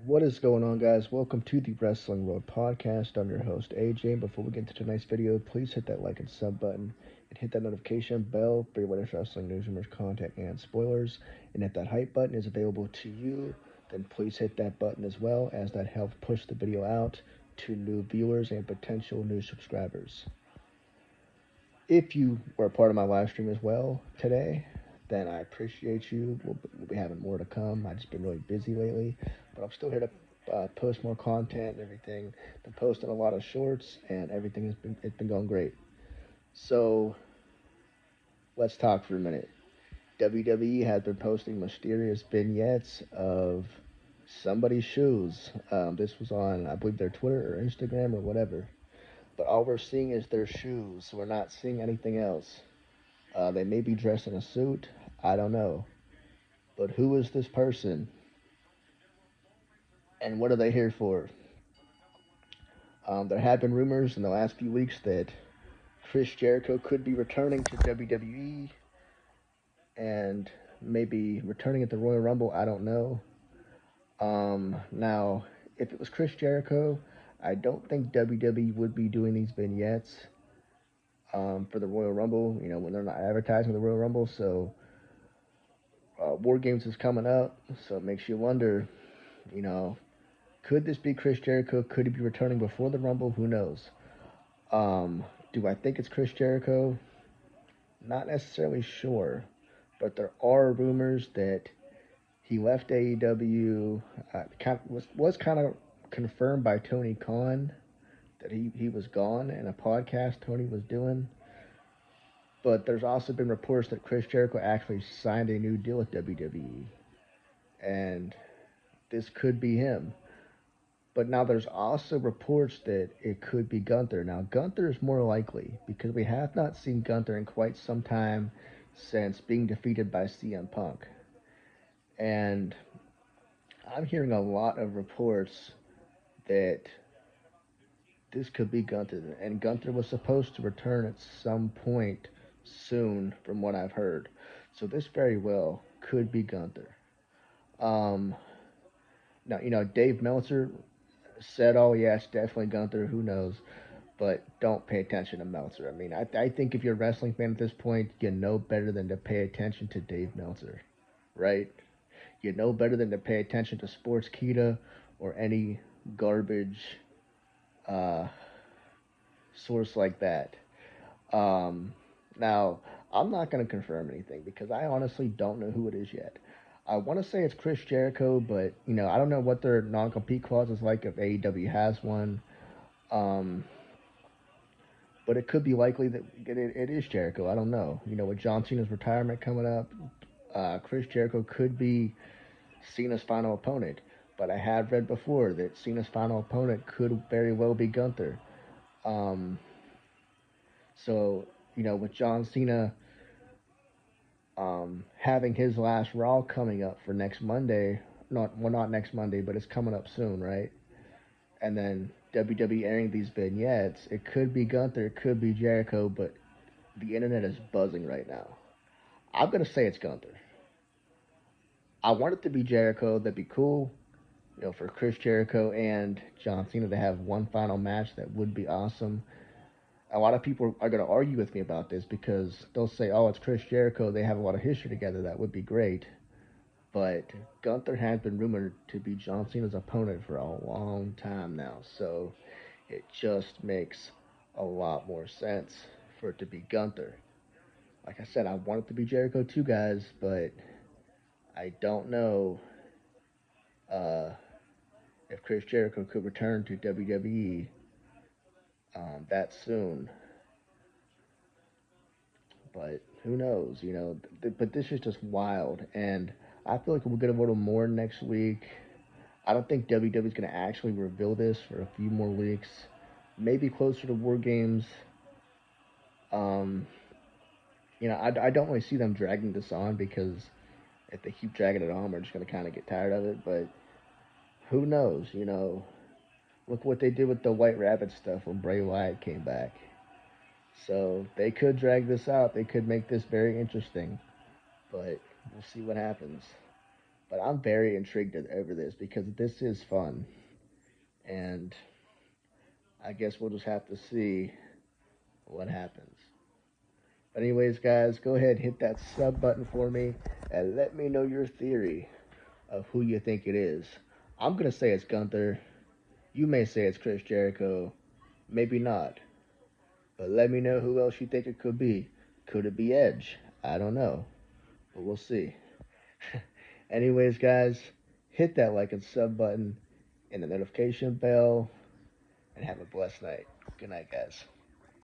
What is going on, guys? Welcome to the Wrestling World Podcast. I'm your host, AJ. Before we get into tonight's video, please hit that like and sub button and hit that notification bell for your latest wrestling news, rumors, content, and spoilers. And if that hype button is available to you, then please hit that button as well, as that helps push the video out to new viewers and potential new subscribers. If you were a part of my live stream as well today, then I appreciate you. We'll be having more to come. I've just been really busy lately, but I'm still here to post more content and everything. Been posting a lot of shorts, and everything it's been going great. So let's talk for a minute. WWE has been posting mysterious vignettes of somebody's shoes. This was on, I believe, their Twitter or Instagram or whatever. But all we're seeing is their shoes. So we're not seeing anything else. They may be dressed in a suit. I don't know. But who is this person? And what are they here for? There have been rumors in the last few weeks that Chris Jericho could be returning to WWE and maybe returning at the Royal Rumble. I don't know. Now, if it was Chris Jericho, I don't think WWE would be doing these vignettes for the Royal Rumble, when they're not advertising the Royal Rumble. So War Games is coming up, so it makes you wonder, you know, could this be Chris Jericho? Could he be returning before the Rumble? Who knows? Do I think it's Chris Jericho? Not necessarily sure, but there are rumors that he left AEW. Was kind of confirmed by Tony Khan that he was gone in a podcast Tony was doing. But there's also been reports that Chris Jericho actually signed a new deal with WWE, and this could be him. But now there's also reports that it could be Gunther. Now Gunther is more likely because we have not seen Gunther in quite some time since being defeated by CM Punk. And I'm hearing a lot of reports that this could be Gunther. And Gunther was supposed to return at some point soon, from what I've heard. So this very well could be Gunther. Um, Now, Dave Meltzer said, oh, yeah, it's definitely Gunther. Who knows? But don't pay attention to Meltzer. I mean, I think if you're a wrestling fan at this point, you know better than to pay attention to Dave Meltzer, right? You know better than to pay attention to Sportskeeda or any garbage uh, source like that. Um, Now, I'm not going to confirm anything because I honestly don't know who it is yet. I want to say it's Chris Jericho, but I don't know what their non-compete clause is like if AEW has one. Um, but it could be likely that it is Jericho. I don't know. With John Cena's retirement coming up, Chris Jericho could be Cena's final opponent. But I have read before that Cena's final opponent could very well be Gunther. Um, so, with John Cena having his last Raw coming up for next Monday, not next Monday, but it's coming up soon, right? And then WWE airing these vignettes, it could be Gunther, it could be Jericho, but the internet is buzzing right now. I'm gonna say it's Gunther. I want it to be Jericho. That'd be cool. For Chris Jericho and John Cena to have one final match, that would be awesome. A lot of people are going to argue with me about this because they'll say, oh, it's Chris Jericho. They have a lot of history together. That would be great. But Gunther has been rumored to be John Cena's opponent for a long time now. So it just makes a lot more sense for it to be Gunther. Like I said, I want it to be Jericho too, guys, but I don't know uh, if Chris Jericho could return to WWE that soon. But who knows? But this is just wild, and I feel like we'll get a little more next week. I don't think WWE is going to actually reveal this for a few more weeks, maybe closer to War Games. Um, I don't really see them dragging this on because if they keep dragging it on, we're just going to kind of get tired of it. But who knows? Look what they did with the White Rabbit stuff when Bray Wyatt came back. So they could drag this out. They could make this very interesting. But we'll see what happens. But I'm very intrigued over this because this is fun, and I guess we'll just have to see what happens. But anyways, guys, go ahead and hit that sub button for me and let me know your theory of who you think it is. I'm gonna say it's Gunther. You may say it's Chris Jericho. Maybe not. But let me know who else you think it could be. Could it be Edge? I don't know. But we'll see. Anyways, guys, hit that like and sub button and the notification bell and have a blessed night. Good night, guys.